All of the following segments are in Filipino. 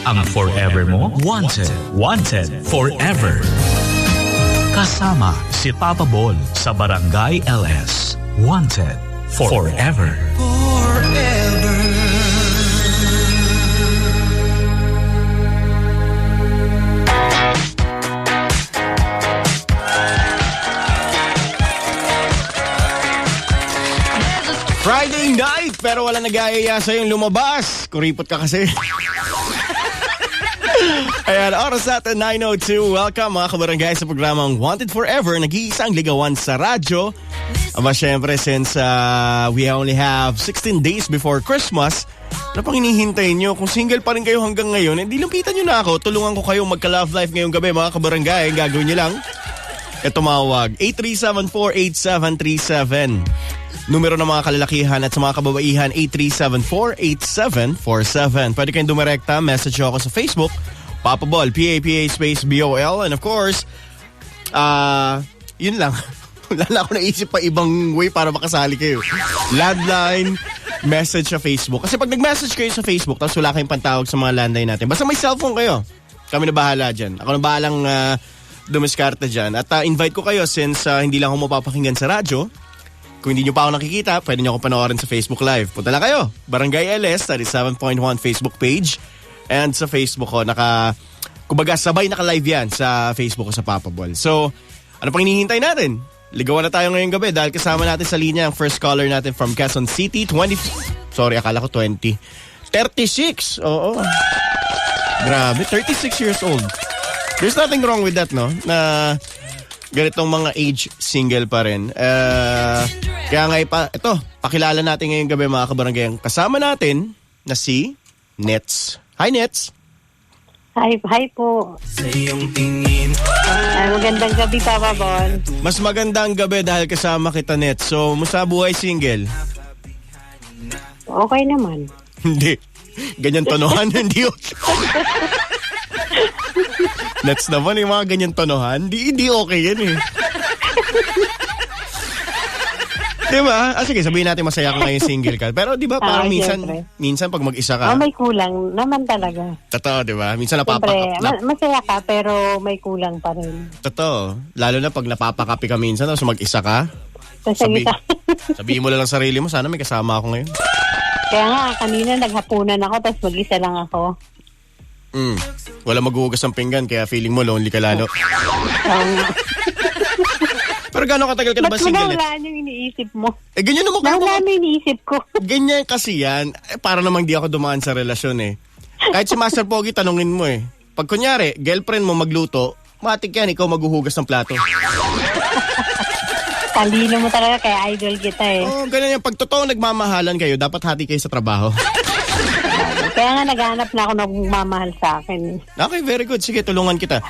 ang forever mo. Wanted. Wanted forever. Kasama si Papa Bol sa Barangay LS. Wanted forever. Forever. Friday night, pero wala nag-aaya sa'yo yung lumabas. Kuripot ka kasi. Ayan, oras natin 9:02. Welcome mga kabarangay sa programang Wanted Forever. Nag-iisang ligawan sa radyo. Aba syempre, since we only have 16 days before Christmas, ano pang hinihintay nyo? Kung single pa rin kayo hanggang ngayon, hindi lumpitan nyo na ako. Tulungan ko kayo magka-love life ngayong gabi mga kabarangay. Gagawin nyo lang, tumawag 837-4737. Numero ng mga kalalakihan at sa mga kababaihan 837-487-47. Pwede kayong dumirekta, message ako sa Facebook, Papa Bol, P-A-P-A space B-O-L. And of course, yun lang. Wala na ako naisip pa ibang way para makasali kayo. Landline, message sa Facebook. Kasi pag nag-message kayo sa Facebook, tapos wala kayong pantawag sa mga landline natin, basta may cellphone kayo, kami na bahala dyan. Ako na bahalang dumiskarte dyan. At invite ko kayo since hindi lang ako mapapakinggan sa radyo. Kung hindi nyo pa ako nakikita, pwede nyo ako panoorin sa Facebook Live. Punta lang kayo. Barangay LS, 37.1 Facebook page. And sa Facebook ko, kumbaga sabay naka-live yan sa Facebook ko sa Papa Bol. So, ano pang hinihintay natin? Ligawan na tayo ngayong gabi dahil kasama natin sa linya ang first caller natin from Quezon City. 36. Oo. Grabe, 36 years old. There's nothing wrong with that, no? Na ganitong mga age single pa rin. Kaya nga ito, pakilala natin ngayong gabi mga kabarangay. Kasama natin na si Nets. Hi, Nets. Hi po. Magandang gabi, Papa Bol. Mas magandang gabi dahil kasama kita, Nets. So, musta buhay single? Okay naman. Hindi. Ganyan tonohan, hindi okay. Nets naman, yung mga ganyan tonohan, hindi okay yan eh. Diba? Sige, sabihin natin masaya ka ngayon single ka. Pero diba parang minsan pag mag-isa ka. May kulang naman talaga. Totoo, diba? Minsan masaya ka pero may kulang pa rin. Totoo. Lalo na pag napapakapi ka minsan tapos mag-isa ka. Sabihin mo lang sarili mo, sana may kasama ako ngayon. Kaya nga, kanina naghapunan ako tapos mag-isa lang ako. Wala maghuhugas ng pinggan kaya feeling mo lonely ka lalo. Pero gano'ng katagal ka na ba single? Ba't wala yung iniisip mo? Ganyan naman ka. Wala yung iniisip ko. Ganyan kasi yan. Para namang di ako dumaan sa relasyon eh. Kahit si Master Pogi, tanungin mo eh. Pag kunyari, girlfriend mo magluto, matik yan, ikaw maghuhugas ng plato. Talino mo talaga, kaya idol kita eh. Ganyan yan. Pag totoo nagmamahalan kayo, dapat hati kayo sa trabaho. Kaya nga naghahanap na ako ng mamahal sa akin. Okay, very good. Sige, tulungan kita.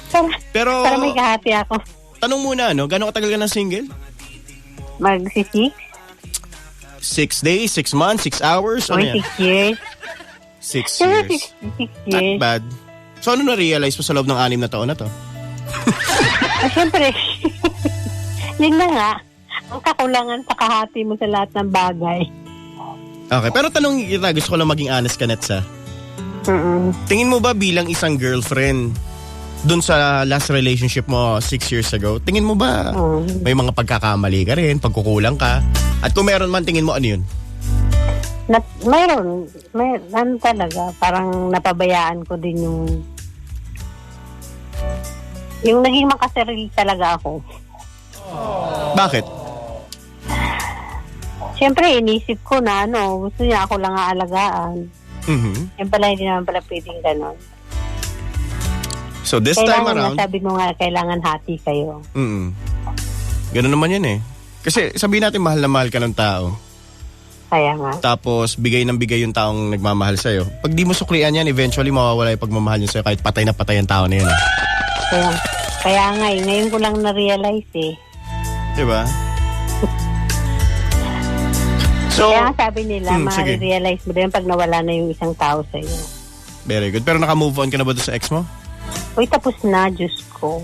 Pero para may kahati ako. Tanong muna, gano'ng katagal ka ng single? Magsi-6? 6 days, 6 months, 6 hours? Ano 6 years. 6 years. 6 years. Not bad. So ano na-realize mo sa loob ng 6 na taon na to? Siyempre, yun na nga. Ang kakulangan sa kahati mo sa lahat ng bagay. Okay, pero tanong kita, gusto ko lang maging honest ka, Netsa. Tingin mo ba bilang isang girlfriend, dun sa last relationship mo 6 years ago, tingin mo ba may mga pagkakamali ka rin, pagkukulang ka? At kung meron man, tingin mo ano yun? Mayroon talaga. Parang napabayaan ko din yung naging makasarili talaga ako. Bakit? Siyempre, inisip ko na gusto niya ako lang aalagaan. Yan pala, hindi naman pala pwedeng ganon. So this time around, sabi mo nga, kailangan hati kayo. Ganun naman yan eh. Kasi sabihin natin mahal na mahal ka ng tao. Kaya nga. Tapos bigay ng bigay yung taong nagmamahal sa'yo. Pag di mo suklian yan, eventually mawawala yung pagmamahal niya sa'yo kahit patay na patay ang tao na yan. Kaya nga ngayon ko lang na-realize eh. Diba? So, kaya sabi nila, ma-realize mo din pag nawala na yung isang tao sa'yo. Very good. Pero naka-move on ka na ba doon sa ex mo? Uy, tapos na, Diyos ko.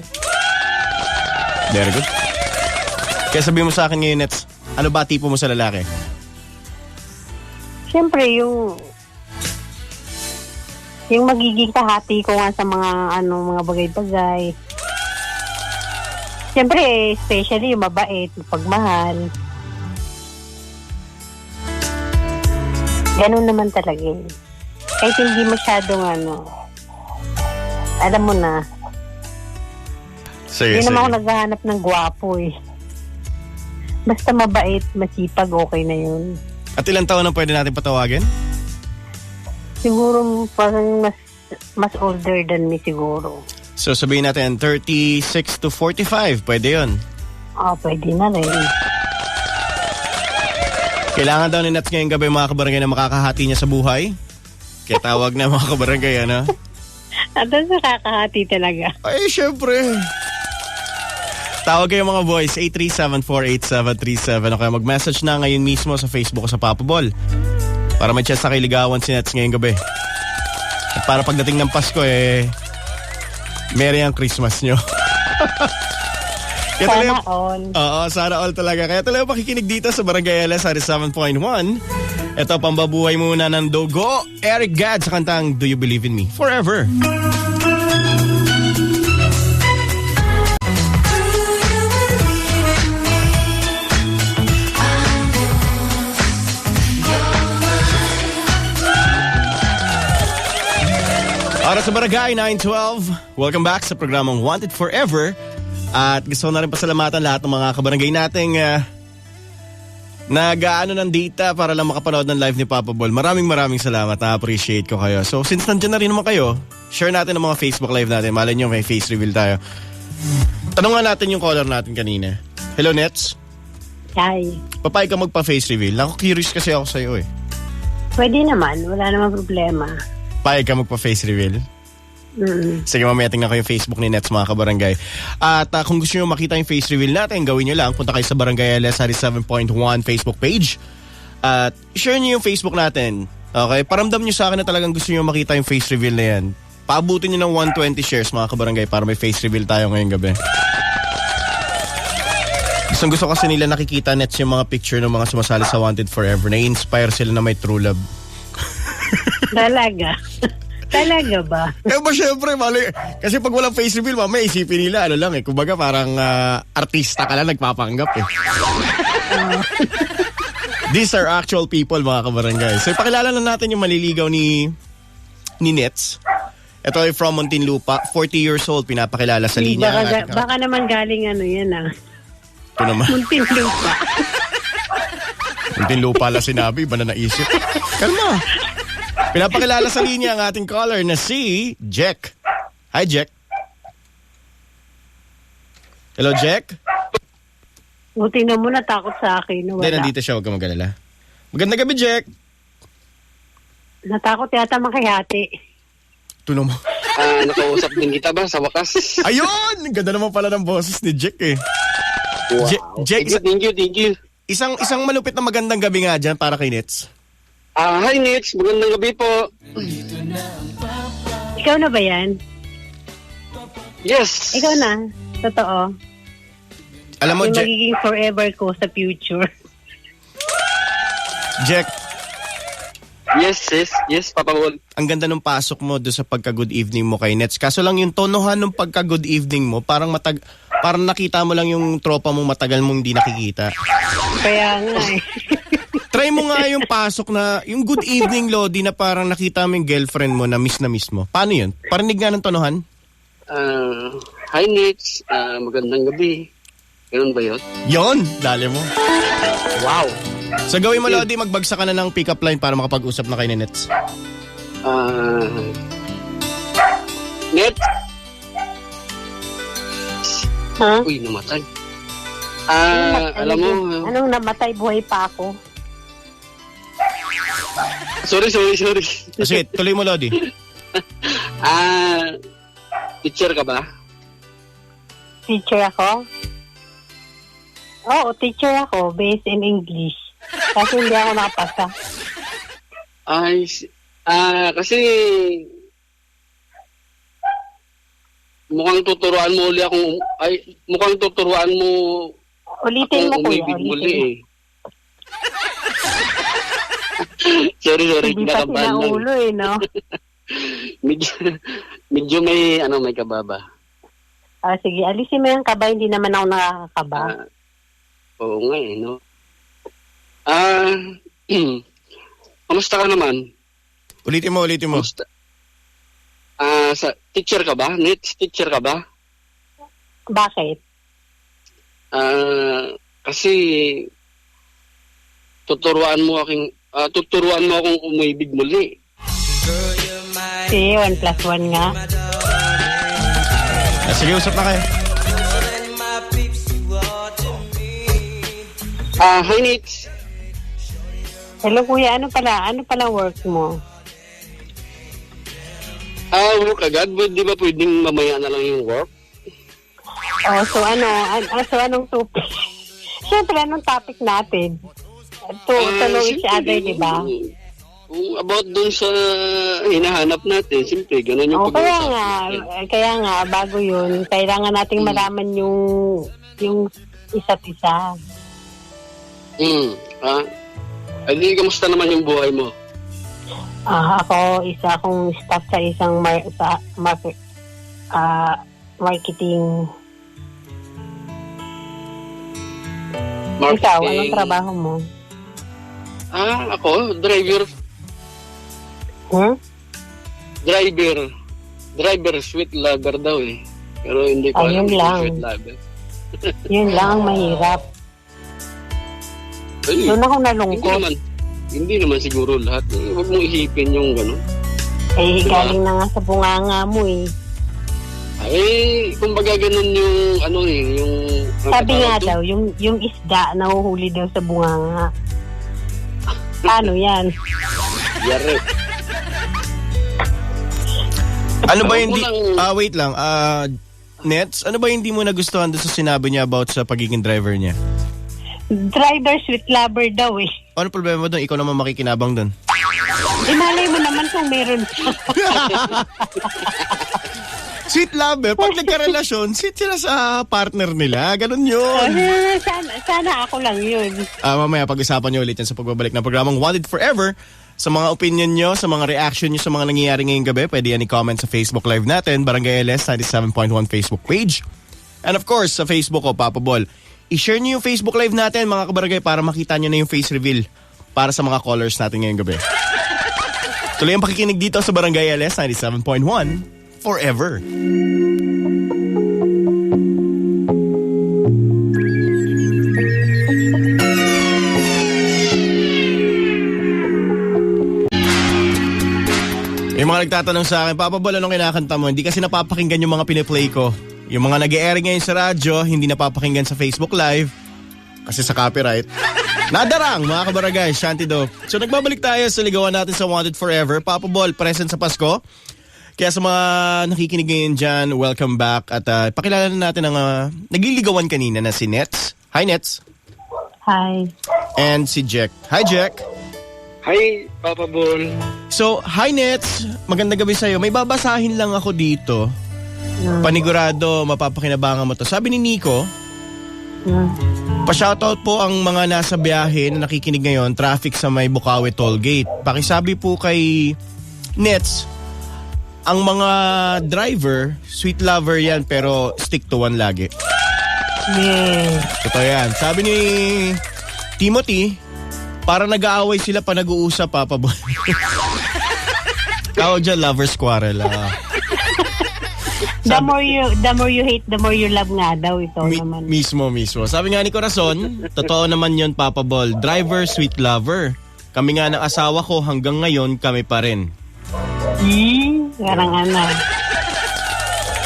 Very good. Kaya sabihin mo sa akin ngayon, Nets, ano ba tipo mo sa lalaki? Siyempre, yung Yung magiging kahati ko nga sa mga mga bagay-bagay. Siyempre, especially yung mabait, pagmahal. Ganun naman talaga eh. Kahit hindi masyadong alam mo na. Sige, Hindi naman ako naghahanap ng gwapo eh. Basta mabait, masipag, okay na yun. At ilang taon na pwede natin patawagin? Siguro parang mas older than me siguro. So sabihin natin 36 to 45, pwede yun. Pwede na rin. Kailangan daw ni Nats ngayong gabi mga kabarangay na makakahati niya sa buhay. Kaya tawag na mga kabarangay, ano? At sa kakahati talaga. Ay, syempre. Tawag kayo mga boys, 837-48737 o kaya mag-message na ngayon mismo sa Facebook o sa Papa Ball para may chance na kailigawan si Nats ngayong gabi. At para pagdating ng Pasko merry ang Christmas nyo. Sana all. Oo, sana all talaga. Kaya tuloy makikinig dito sa Barangay LS 7.1. Ito, pambabuhay muna ng Dugo, Eric Gad sa kantang Do You Believe in Me? Forever. Para sa Barangay 912, welcome back sa programang Wanted Forever. At gusto ko na rin pasalamatan lahat ng mga kabarangay nating nag-aano ng data para lang makapanood ng live ni Papa Ball. Maraming salamat, na-appreciate ko kayo. So since nandiyan na rin naman kayo, share natin ang mga Facebook live natin. Malay nyo may face reveal tayo. Tanungan natin yung caller natin kanina. Hello, Nets? Hi. Papay ka magpa-face reveal. Ako curious kasi ako sa'yo eh. Pwede naman, wala namang problema. Papay ka magpa-face reveal? Sige, mamaya tingnan ko yung Facebook ni Nets mga kabarangay. At kung gusto nyo makita yung face reveal natin, gawin nyo lang. Punta kayo sa Barangay LS 7.1 Facebook page. At share nyo yung Facebook natin. Okay? Paramdam nyo sa akin na talagang gusto nyo makita yung face reveal na yan. Paabutin nyo ng 120 shares mga kabarangay para may face reveal tayo ngayong gabi. Gusto kasi nila nakikita, Nets, yung mga picture ng mga sumasali sa Wanted Forever. Na-inspire sila na may true love. Talaga? Talaga ba? Ba syempre, mali. Kasi pag walang face reveal, mamaya isipin nila, kumbaga parang artista ka lang nagpapanggap eh. These are actual people, mga kabarangay. So, ipakilala na natin yung maliligaw ni Nets. Ito ay from Muntinlupa, 40 years old, pinapakilala sa linya. Baka naman galing yan Ito naman. Muntinlupa. Muntinlupa lang sinabi, iba na naisip. Kalma. Pinapakilala sa linya ang ating caller na si Jack. Hi, Jack. Hello, Jack. Buti na mo natakot sa akin. Hindi, nandito siya. Huwag kang mag-alala. Magandang gabi, Jack. Natakot yata makihati. Ito naman. Nakausap din kita ba sa wakas? Ayun! Ganda naman pala ng boses ni Jack eh. Wow. Jack, Thank you. Isang malupit na magandang gabi nga dyan para kay Nets. Hi Nets, magandang gabi po. Ikaw na ba yan? Yes. Ikaw na. Totoo. Alam mo, yung Jack, magiging forever ko sa future. Jack, Yes, Papa Ball. ang ganda ng pasok mo doon sa pagka-good evening mo kay Nets. Kaso lang yung tonohan ng pagka-good evening mo, parang nakita mo lang yung tropa mo matagal mong hindi nakikita. Kaya nga eh. Try mo nga yung pasok na, yung good evening, Lodi, na parang nakita mo yung girlfriend mo na miss mo. Paano yun? Parinig nga ng tonohan? Hi Nets, magandang gabi. Ganun ba yun? Yon, dali mo. Wow. So gawin mo, Lodi, magbagsak ka na ng pick-up line para makapag-usap na kay Nets. Nets? Ha? Uy, namatay. Alam mo... Anong namatay, buhay pa ako? Sorry. Sige, tuloy mo, Lodi. Teacher ka ba? Teacher ako? Oo, teacher ako, based in English. Kasi hindi ako nakapasa. Kasi mukhang tuturuan mo uli akong mukhang tuturuan mo Ulitin mo, kuya. umibig muli eh. Sorry, Hindi pa kinakabahan lang. sinaulo eh, no? medyo, medyo may, may kababa. Sige, alisin mo yung kaba, hindi naman ako nakakakaba. Oo nga no? Kamusta ka naman? Ulitin mo. Kamusta? Teacher ka ba? Teacher ka ba? Bakit? Kasi tuturuan mo akong umibig muli. Sige, 1+1 nga. Sige, usap na kayo. Hi, Nate. Hello, kuya. Ano pala work mo? Work agad? Di ba pwedeng mamaya na lang yung work? Anong topic? Siyempre, anong topic natin? To know each other, di ba? About dun sa hinahanap natin, siyempre, ganun yung pag-uusap. Kaya nga, bago yun, kailangan nating malaman yung isa't isa. Hindi, kamusta naman yung buhay mo? Ako, isa akong staff sa isang marketing. Ikaw, anong trabaho mo? Ako, driver. Driver, sweet lover daw eh. Pero hindi ko alam yung sweet lover. Yun lang ang mahirap. Doon ako nalungkot. Hindi naman siguro lahat. Huwag mong isipin yung gano'n. Diba? Galing na nga sa bunganga mo eh. Kumbaga ganun yung yung... Sabi nga daw, yung isda nahuhuli daw sa bunganga. Paano yan? Yari. Ano ba hindi... wait lang. Nets, ano ba hindi mo nagustuhan doon sa sinabi niya about sa pagiging driver niya? Driver, sweet lover daw eh. Ano problema mo doon? Ikaw naman makikinabang doon. Malay mo naman kung meron siya. Sweet lover, pag nagkarelasyon, sweet sila sa partner nila. Ganun yun. Sana ako lang yun. Mamaya pag-usapan nyo ulit yan sa pagbabalik ng programang Wanted Forever. Sa mga opinion nyo, sa mga reaction nyo sa mga nangyayari ngayong gabi, pwede yan i-comment sa Facebook Live natin, Barangay LS 97.1 Facebook page. And of course, sa Facebook ko, Papa Bol. I-share nyo yung Facebook Live natin, mga kabarangay, para makita nyo na yung face reveal para sa mga callers natin ngayong gabi. Tuloy ang pakikinig dito sa Barangay LS 97.1 Forever. Yung mga nagtatanong sa akin, Papa Bol, anong kinakanta mo? Hindi kasi napapakinggan yung mga piniplay ko. Yung mga nag-e-air ngayon sa radyo, hindi napapakinggan sa Facebook Live kasi sa copyright. Nadarang, mga kabarangay, Shanty Do. So nagbabalik tayo sa ligawan natin sa Wanted Forever. Papa Bol, present sa Pasko. Kaya sa mga nakikinig ngayon dyan, welcome back. At pakilala na natin ang nagliligawan kanina na si Nets. Hi, Nets. Hi. And si Jack. Hi, Jack. Hi, Papa Bol. So, hi, Nets. Magandang gabi sa'yo. May babasahin lang ako dito. Panigurado, mapapakinabangan mo to. Sabi ni Nico, pa-shoutout po ang mga nasa biyahe na nakikinig ngayon, traffic sa may Bukawi Tollgate. Pakisabi po kay Nets, ang mga driver, sweet lover yan pero stick to one lagi. Yeah. Ito yan. Sabi ni Timothy, para nag-aaway sila pa nag-uusap, Papa Boy. Tawag dyan, lover's quarrel. The more you hate, the more you love nga daw ito naman. Mismo. Sabi nga ni Corazon, totoo naman yun, Papa Bol. Driver, sweet lover. Kami nga ng asawa ko, hanggang ngayon, kami pa rin. Parang ano.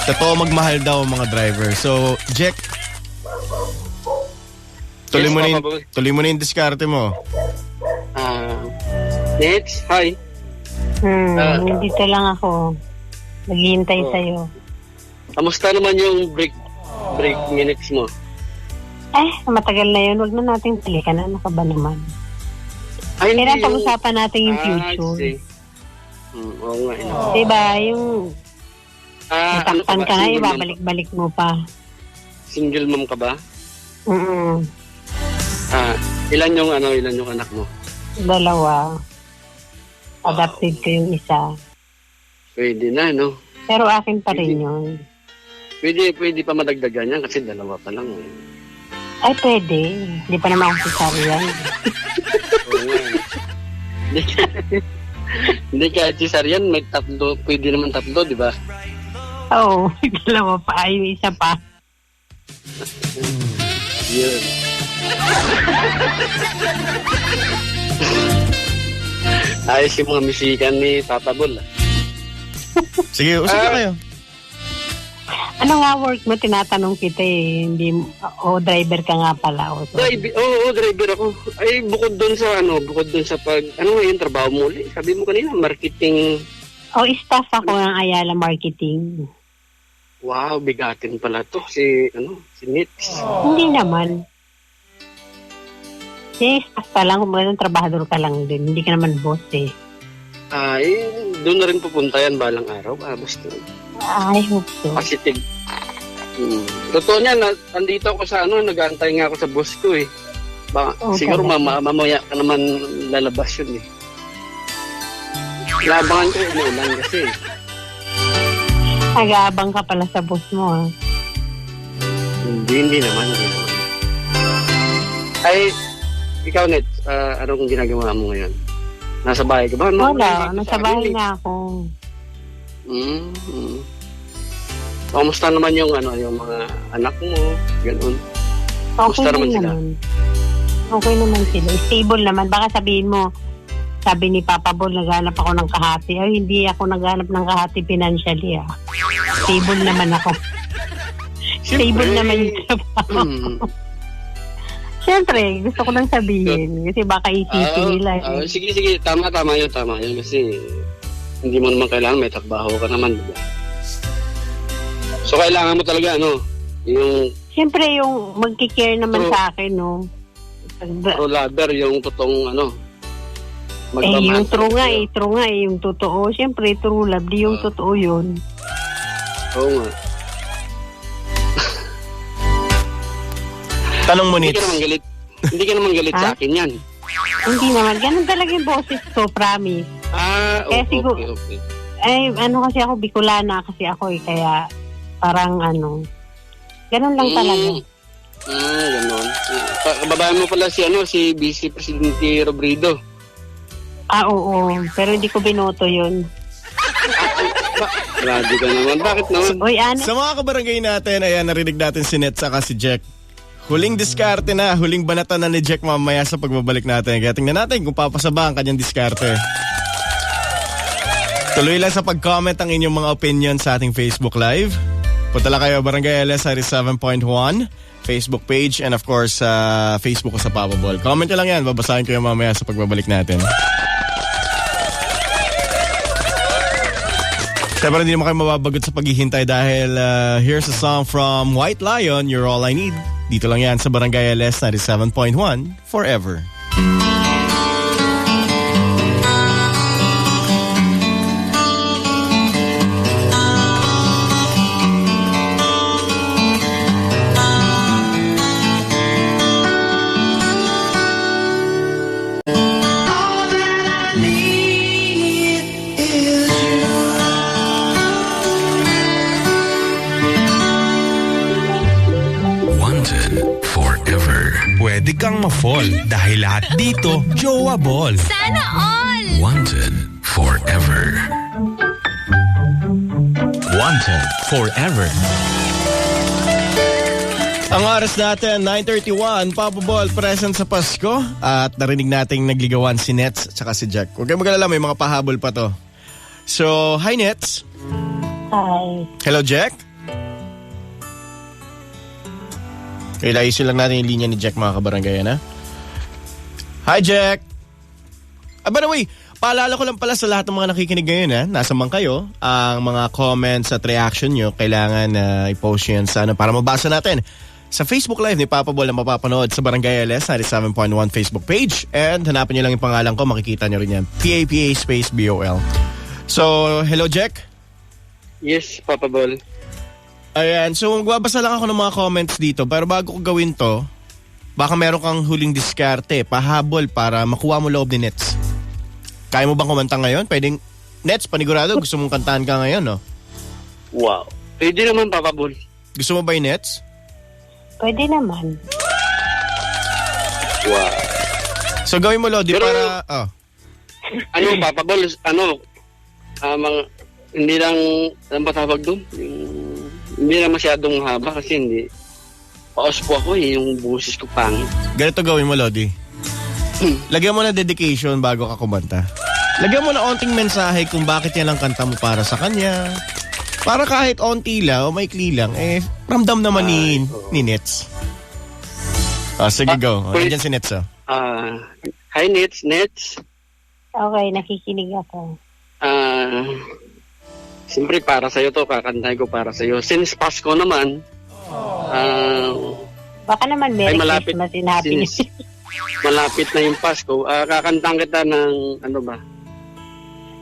Totoo magmahal daw ang mga driver. So, Jack, tuloy mo na yung diskarte mo. Next, hi. Dito lang ako. Naghihintay sa'yo. Kamusta naman yung break minutes mo? Matagal na yun. Huwag na natin talikan. Ano ka ba naman? Kailan pag-usapan natin yung future? Oo nga. Diba, yung natakpan ka na, ibabalik-balik mo pa. Single mom ka ba? Ilan yung anak mo? 2. Adopted ko yung isa. Pwede na, no? Pero akin pa rin yun. Pwede pa madagdagan yan kasi dalawa pa lang. Ay, pwede. Hindi pa naman ako cesarean. Oo nga. Hindi kahit cesarean, may tatlo. Pwede naman tatlo, di ba? Oo, dalawa pa. Ay, yung isa pa. Yun. Ayos yung mga misikan ni Papa Bol. Sige, usap na kayo. Ano nga work mo? Tinatanong kita eh. Hindi, driver ka nga pala. Driver ako. Ay, bukod doon sa pag, ano nga yung trabaho mo ulit? Sabi mo kanina, marketing. Staff ako ng Ayala Marketing. Wow, bigatin pala to. Si Nitz. Hindi naman. Staff ka lang, kung magandang trabahador ka lang din. Hindi ka naman boss eh. Ay, doon na rin pupunta yan balang araw. Basta. I hope so. Positive. Totoo niya, nandito ako sa nag-aantay nga ako sa boss ko eh. Siguro mamaya ka naman lalabas yun eh. Labangan ko umuulan kasi. Nag-aabang ka pala sa boss mo ah. Hindi naman. Ay, ikaw Net, anong ginagawa mo ngayon? Nasa bahay ka ba? Wala, nasa bahay na ako. Kamusta naman yung mga anak mo? Ganun. Kamusta naman sila? Okay naman sila. Stable naman. Baka sabihin mo, sabi ni Papa Bol, naghanap ako ng kahati. Ay, hindi ako naghanap ng kahati financially ah. Stable naman ako. Stable naman yung trabaho. Siyempre, gusto ko lang sabihin. Kasi baka isipin nila. Sige. Tama yun. Kasi hindi mo naman kailangan, may trabaho ka naman. Diba? So, kailangan mo talaga, yung... Siyempre, yung magkikare naman sa akin, no? True lover, yung totoong, yung true nga, yung totoo. Siyempre, true love, di yung totoo yun. Oo nga. Tanong mo, Nitz. Hindi ka naman galit sa akin yan. Hindi naman. Ganun talaga yung boses ko, promise. Okay. Ay, kasi ako, Bicolana kasi ako eh. Kaya, parang ganun lang talaga. Ganun. Babae mo pala si Vice Presidente Robredo. Oo. Pero hindi ko binoto yun. Grabe ka naman. Bakit naman? Uy, Sa mga kabarangay natin, ayan, narinig natin si Nitz saka si Jack. Huling diskarte na, huling banatan na ni Jack mamaya sa pagbabalik natin. Kaya tingnan natin kung papasa ba ang kanyang diskarte. Tuloy lang sa pag-comment ang inyong mga opinion sa ating Facebook Live. Punta lang kayo, Barangay LS 37.1, Facebook page, and of course, Facebook ko sa Papa Bol. Comment nyo lang yan, babasahin ko yung mamaya sa pagbabalik natin. Siyempre, hindi naman kayo mababagot sa paghihintay dahil here's a song from White Lion, You're All I Need. Dito lang yan sa Barangay LS 97.1, Forever. Pwede kang ma-fall dahil lahat dito, Jowa Ball. Sana all! Wanted forever. Wanted forever. Ang oras natin, 9:31, Papa Ball, present sa Pasko. At narinig nating nagligawan si Nets at si Jack. Huwag kayong mag-alala, may mga pahabol pa to. So, hi Nets. Hi. Hello Jack. Okay, laisin lang natin yung linya ni Jack, mga kabarangay, ha? Hi, Jack! By the way, paalala ko lang pala sa lahat ng mga nakikinig ngayon, ha? Nasa man kayo, ang mga comments at reaction nyo, kailangan i-post yun sa para mabasa natin. Sa Facebook Live ni Papa Bol na mapapanood sa Barangay LS 97.1 Facebook page. And hanapin nyo lang yung pangalan ko, makikita nyo rin yan. PAPA space BOL. So, hello, Jack? Yes, Papa Bol. Ayan, so magbabasa lang ako ng mga comments dito. Pero bago ko gawin to, baka meron kang huling diskarte, pahabol para makuha mo loob ni Nets. Kaya mo bang kumanta ngayon? Pwedeng Nets, panigurado, gusto mong kantahan ka ngayon, no? Wow. Pwede naman, Papa Bol. Gusto mo ba yung Nets? Pwede naman. Wow. So gawin mo, Lodi, Pero- para... Ano, Papa Bol, hindi lang, ano ba tawag doon? Hindi na masyadong haba kasi hindi. Paos po ako yung busis ko pangit. Ganito gawin mo, Lodi. Lagyan mo na dedication bago ka kumanta. Lagyan mo na onting mensahe kung bakit yan ang kanta mo para sa kanya. Para kahit onti lang o maikli lang, ramdam naman ni Nets. Sige, go. Nandiyan si Nets, Hi, Nets. Okay, nakikinig ako. Siyempre para sa'yo to, kakantay ko para sa'yo. Since Pasko naman, Baka naman Merry malapit. Christmas and Happy New Since malapit na yung Pasko, kakantang kita ng ano ba?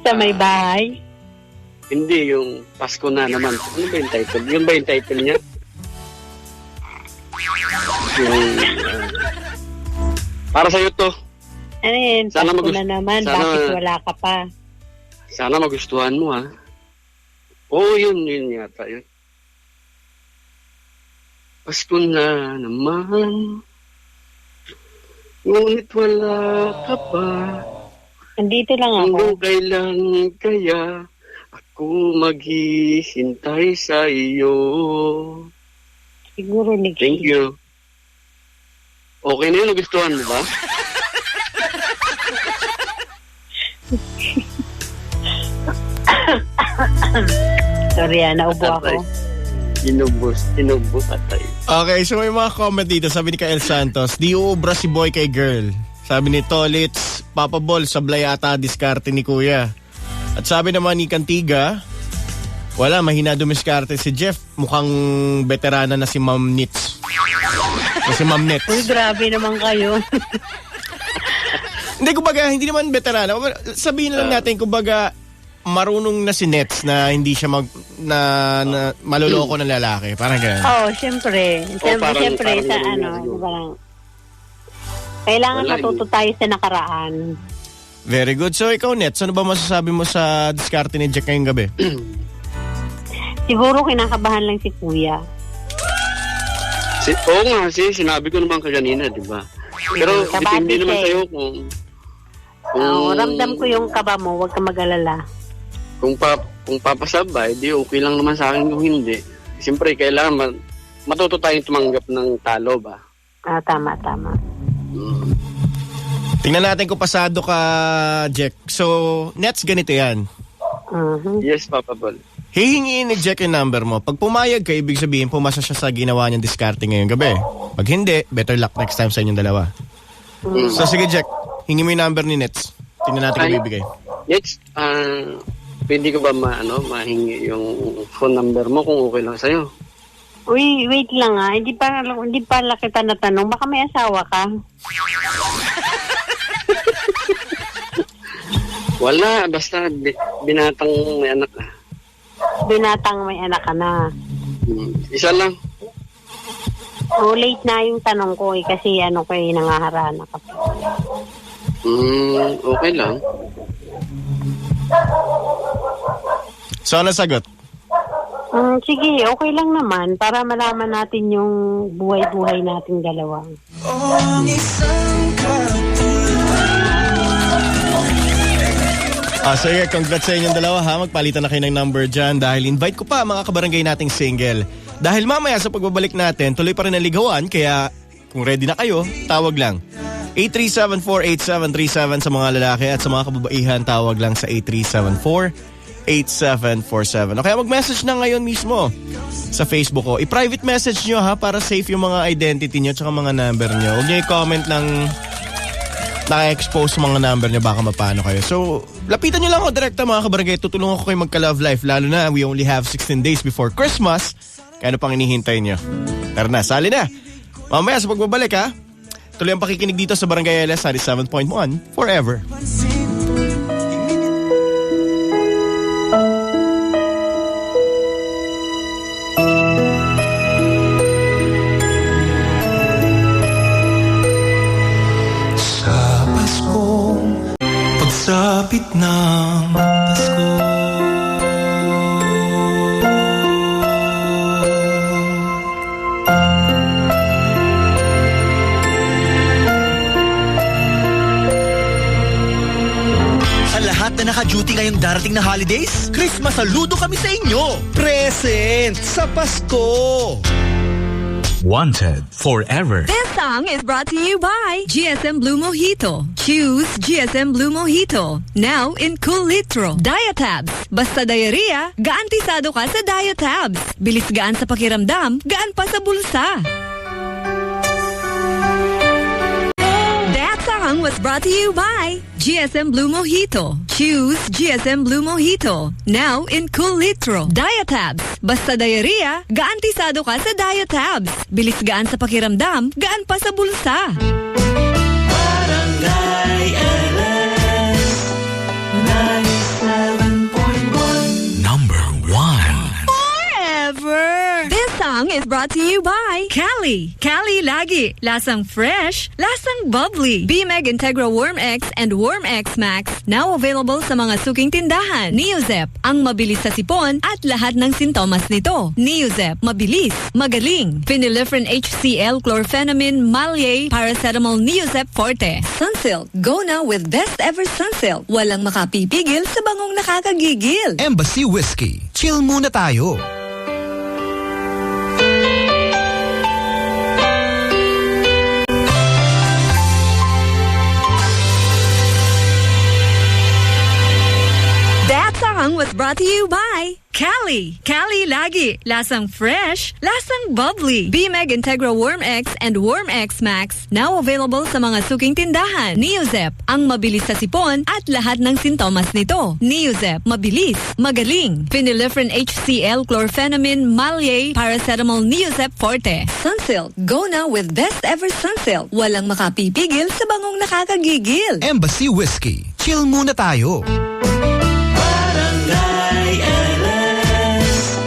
sa may bahay. Hindi, yung Pasko na naman. Ano ba yung title? Yun ba yung title niya? Yung, para sa'yo to. Ano yun? Sana Pasko na naman. sana- Bakit wala ka pa? Sana magustuhan mo, ha? Oo, yun yata yun. Pasko na naman, ngunit wala ka pa. Nandito lang ako. Hanggang kailan kaya ako maghihintay sa iyo? Siguro next Thank year. you. Okay na yun, nagustuhan mo ba? Sorry, naubo ako. Inubos atay. Okay, so may mga comment dito. Sabi ni Kael Santos, di uubra si boy kay girl. Sabi ni Tolits, Papa Bol, sablay ata diskarte ni Kuya. At sabi naman ni Cantiga, wala, mahina dumiskarte si Jeff. Mukhang veterana na si Ma'am Nits. O si Ma'am Nets. Uy, grabe naman kayo. Hindi, kumbaga, hindi naman veterana. Sabihin lang natin, kumbaga, marunong na si Nets na hindi siya maluloko ng lalaki. Parang gano'n. Oo, syempre. Syempre, parang sa ganun ano, yun. parang kailangan Wala, matuto tayo sa nakaraan. Very good. So, ikaw, Nets, ano ba masasabi mo sa diskarte ni Jack ngayong gabi? Siguro kinakabahan lang si Kuya. Oo nga, sinabi ko naman kaganina, di ba? Pero Kabati depende naman siya sa'yo kung Oo, ramdam ko yung kaba mo, huwag ka mag-alala. kung papasabay, di okay lang naman sa akin kung hindi. Siyempre, kailangan matuto tayong tumanggap ng talo ba? Tama. Tingnan natin kung pasado ka, Jack. So, Nets, ganito yan. Mhm. Yes, Papa Bol. Hihingiin ni Jack yung number mo. Pag pumayag ka, ibig sabihin, pumasa siya sa ginawa niyang diskarte ngayong gabi. Pag hindi, better luck next time sa inyong dalawa. So, sige, Jack. Hingi mo yung number ni Nets. Tingnan natin kung bibigay. Next, pwede ko ba mahingi yung phone number mo kung okay lang sa'yo? Uy, wait lang Hindi pa kita natanong. Baka may asawa ka? Wala, basta binatang may anak na. Binatang may anak ka na. Isa lang. Late na yung tanong ko kasi nangaharana ka pa. Okay lang. So, ano sagot? Sige, okay lang naman para malaman natin yung buhay-buhay nating dalawa. Sige, congrats sa inyong dalawa ha. Magpalitan na kayo ng number dyan dahil invite ko pa mga kabarangay nating single. Dahil mamaya sa pagbabalik natin, tuloy pa rin ang ligawan, kaya kung ready na kayo, tawag lang. 837-4737 sa mga lalaki at sa mga kababaihan, tawag lang sa 837-8747. O kaya mag-message na ngayon mismo sa Facebook ko. I-private message nyo ha para safe yung mga identity nyo at mga number nyo. Huwag nyo i-comment ng naka-expose mga number nyo, baka mapano kayo. So, lapitan nyo lang ako direkta mga kabarangay. Tutulungan ko kayo magka-love life. Lalo na, we only have 16 days before Christmas. Kaya ano pang inihintay nyo? Tara na, sali na. Mamaya sa pagbabalik ha. Tuloy ang pakikinig dito sa Barangay LS 97.1 Forever. Sa Paskong pagsapit ng Pasko, na naka-duty ngayong darating na holidays? Christmas saludo kami sa inyo! Present sa Pasko! Wanted forever. This song is brought to you by GSM Blue Mojito. Choose GSM Blue Mojito. Now in cool litro. Diatabs. Basta diarrhea, garantisado ka sa Diatabs. Bilis gaan sa pakiramdam, gaan pa sa bulsa. That song was brought to you by GSM Blue Mojito. Choose GSM Blue Mojito. Now in cool litro. Diatabs. Basta diarrhea, garantisado ka sa Diatabs. Bilis gaan sa pakiramdam, gaan pa sa bulsa. Barangay LS 97.1. Number 1. Forever. This song is brought to you by Cali. Cali lagi. Lasang fresh, lasang bubbly. Bimeg Integra Worm X and Worm X Max. Now available sa mga suking tindahan. Neozep, ang mabilis sa sipon at lahat ng sintomas nito. Neozep, mabilis, magaling. Phenylephrine HCl, chlorphenamine, Malie, paracetamol, Neozep Forte. Sunsilk, go now with best ever Sunsilk. Walang makapipigil sa bangong nakakagigil. Embassy Whiskey. Chill muna tayo. Was brought to you by Cali. Cali lagi. Lasang fresh, lasang bubbly. Bimeg Integra Worm X and Worm X Max. Now available sa mga suking tindahan. Neozep, ang mabilis sa sipon at lahat ng sintomas nito. Neozep, mabilis, magaling. Phenylephrine HCl, chlorphenamine, Malie, paracetamol, Neozep Forte. Sunsilk, go now with best ever Sunsilk. Walang makapipigil sa bangong nakakagigil. Embassy Whiskey. Chill muna tayo. Barangay LS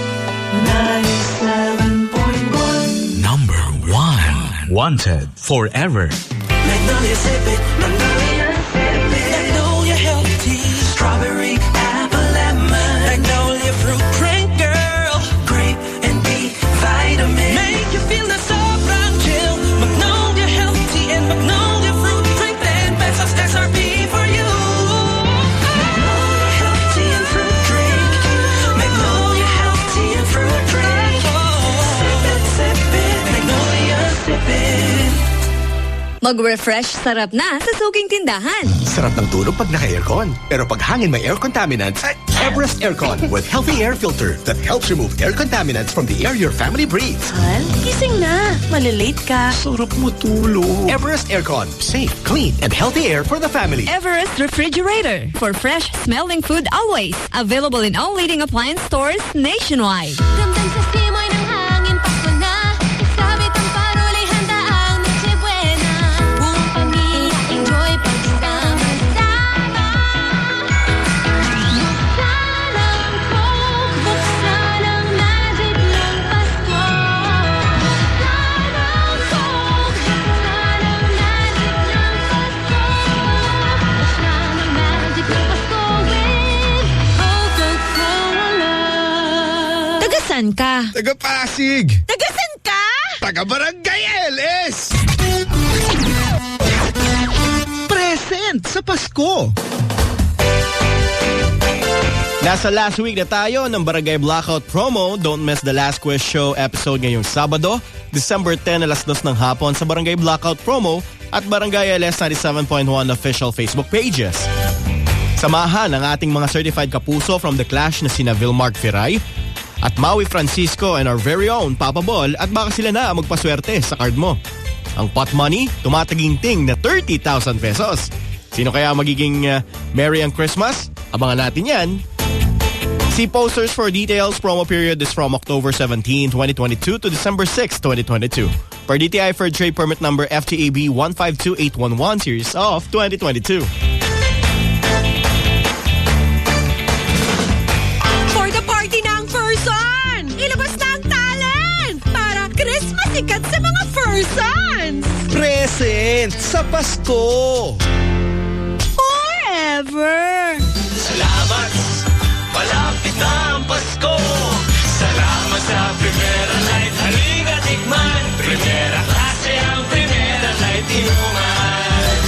97.1. Number 1. Wanted forever. Magnolia Sip It, Magnolia Sip It. Magnolia Health Tea, Strawberry, Apple, Lemon. Magnolia Fruit Drink, girl. Grape and B Vitamin. Make you feel the sobrang chill. Magnolia Health Tea and Magnolia Fruit Drink. 10 pesos SRP for you. Magnolia Health Tea and Fruit Drink. Magnolia Health Tea and Fruit Drink. Sip it, Magnolia Sip It. Mag-refresh sarap na sa suking tindahan. Sarap ng tulog pag naka-aircon. Pero pag hangin may air contaminants, Everest Aircon with healthy air filter that helps remove air contaminants from the air your family breathes. Han, gising na. Malilate ka. Sarap matulog. Everest Aircon. Safe, clean, and healthy air for the family. Everest Refrigerator. For fresh smelling food always. Available in all leading appliance stores nationwide. Ramdam sa simoy ng hangin, Pasko na. Sabit ang parulay, handa ang Noche Buena. Buong pamilya, enjoy pagsama-sama. Buksan ang Coke, buksan ang magic ng Pasko. Buksan ang Coke, buksan ang magic ng Pasko. Buksan ang magic ng Pasko with Coca-Cola. Tagasan ka? Taga Pasig. Tagasan ka? Taga Barangay LS. Present sa Pasko. Nasa last week na tayo ng Barangay Blackout promo. Don't miss the last quiz show episode ngayong Sabado, December 10 alas 2 ng hapon sa Barangay Blackout promo at Barangay LS 97.1 official Facebook pages. Samahan ang ating mga certified kapuso from The Clash na sina Vilmark Firay at Maui Francisco and our very own Papa Bol at baka sila na magpaswerte sa card mo. Ang pot money, tumataginting na 30,000 pesos. Sino kaya magiging merry ang Christmas? Abangan natin yan. See posters for details. Promo period is from October 17, 2022 to December 6, 2022. Per DTI for trade permit number FTAB 152811 series of 2022. For the party ng Furson! Ilabas na ang talent! Para Christmas sikat sa mga Fursons! Present sa Pasko. Forever! Salamat! Malapit na ang Pasko. Salamat sa Primera Light. Halika tikman. Primera klase ang Primera Light inuman.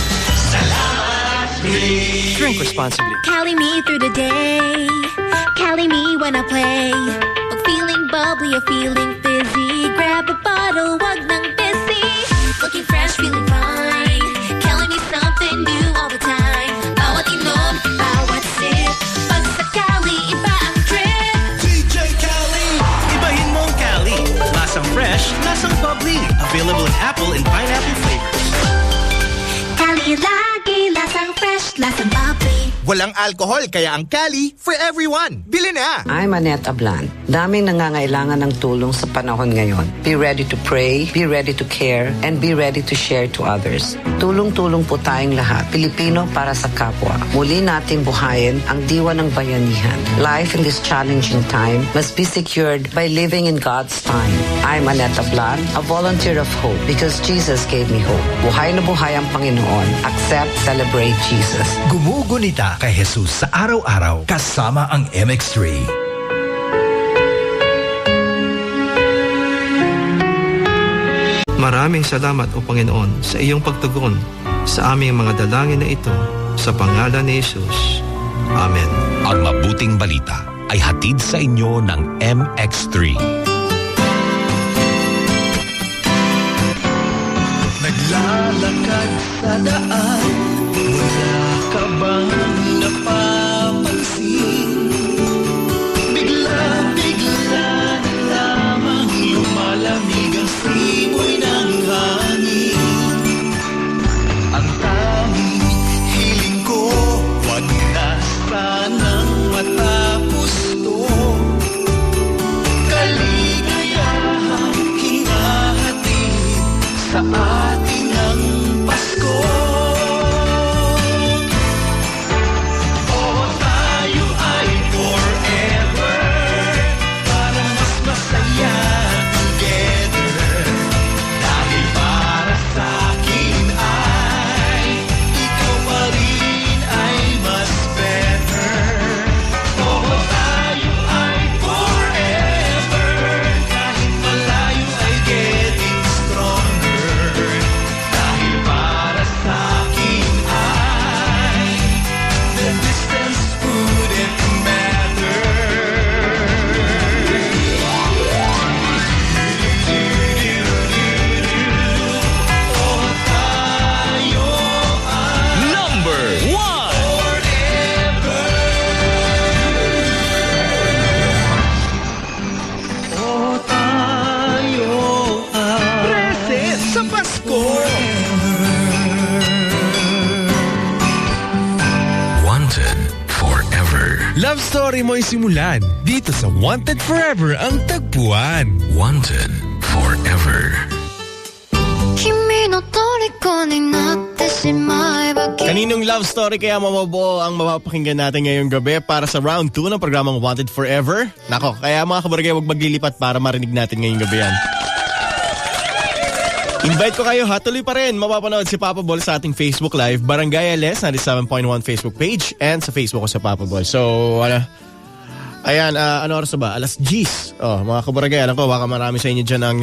Salamat, please. Drink responsibly. Cali me through the day. Cali me when I play. Pag feeling bubbly or feeling fizzy, grab a bottle, wag nang busy. Looking fresh, feeling fine. Cali me something new all the time. Bawat inom, bawat sip. Pag sa Cali, iba ang trip. DJ Cali! Ibahin mo ang Cali. Lasang fresh, lasang bubbly. Available in apple and pineapple flavors. Cali lagi, lasang fresh, lasang bubbly. Walang alcohol, kaya ang Cali for everyone. Bili na! I'm Annette Ablan. Daming nangangailangan ng tulong sa panahon ngayon. Be ready to pray, be ready to care, and be ready to share to others. Tulong-tulong po tayong lahat. Pilipino para sa kapwa. Muli nating buhayin ang diwa ng bayanihan. Life in this challenging time must be secured by living in God's time. I'm Annette Ablan, a volunteer of hope because Jesus gave me hope. Buhay na buhay ang Panginoon. Accept, celebrate Jesus. Gumugunita kay Jesus sa araw-araw kasama ang MX3. Maraming salamat o Panginoon sa iyong pagtugon sa aming mga dalangin na ito sa pangalan ni Jesus. Amen. Ang mabuting balita ay hatid sa inyo ng MX3. Naglalakad sa daan, wala ka bang napapansin? Bigla-bigla na lamang lumalamig ang simoy ng hangin. Ang tanging hiling ko, wag na sanang matapos to. Kaligayahang hinahatid sa atin ang Pasko. Oh, tayo ay forever, para mas masaya together. Dahil para sa akin ay ikaw pa rin ay mas better. Oh, tayo ay forever, kahit malayo ay getting stronger. Dahil para sa akin ay the distance wouldn't matter. Oh, tayo ay Number 1. forever. Oh, tayo ay Present sa Pasko! Wanted forever. Love story mo'y simulan. Dito sa Wanted Forever ang tagpuan. Wanted forever. Kaninong love story kaya mababuo ang mapapakinggan natin ngayong gabi para sa round 2 ng programang Wanted Forever? Nako, kaya mga kabarangay, huwag maglilipat para marinig natin ngayong gabi yan. Invite ko kayo ha, tuloy pa rin. Mapapanood si Papa Bol sa ating Facebook Live, Barangay LS 97.1 Facebook page, and sa Facebook ko sa Papa Bol. So, ayan, ano oras na ba? Alas 10. Oh, mga kabarangay, alam ko, baka marami sa inyo dyan ang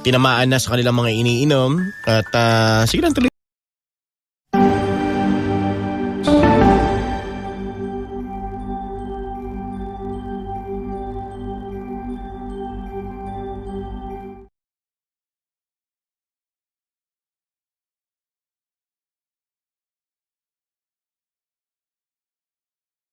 tinamaan na sa kanilang mga iniinom. At sige lang, tuloy.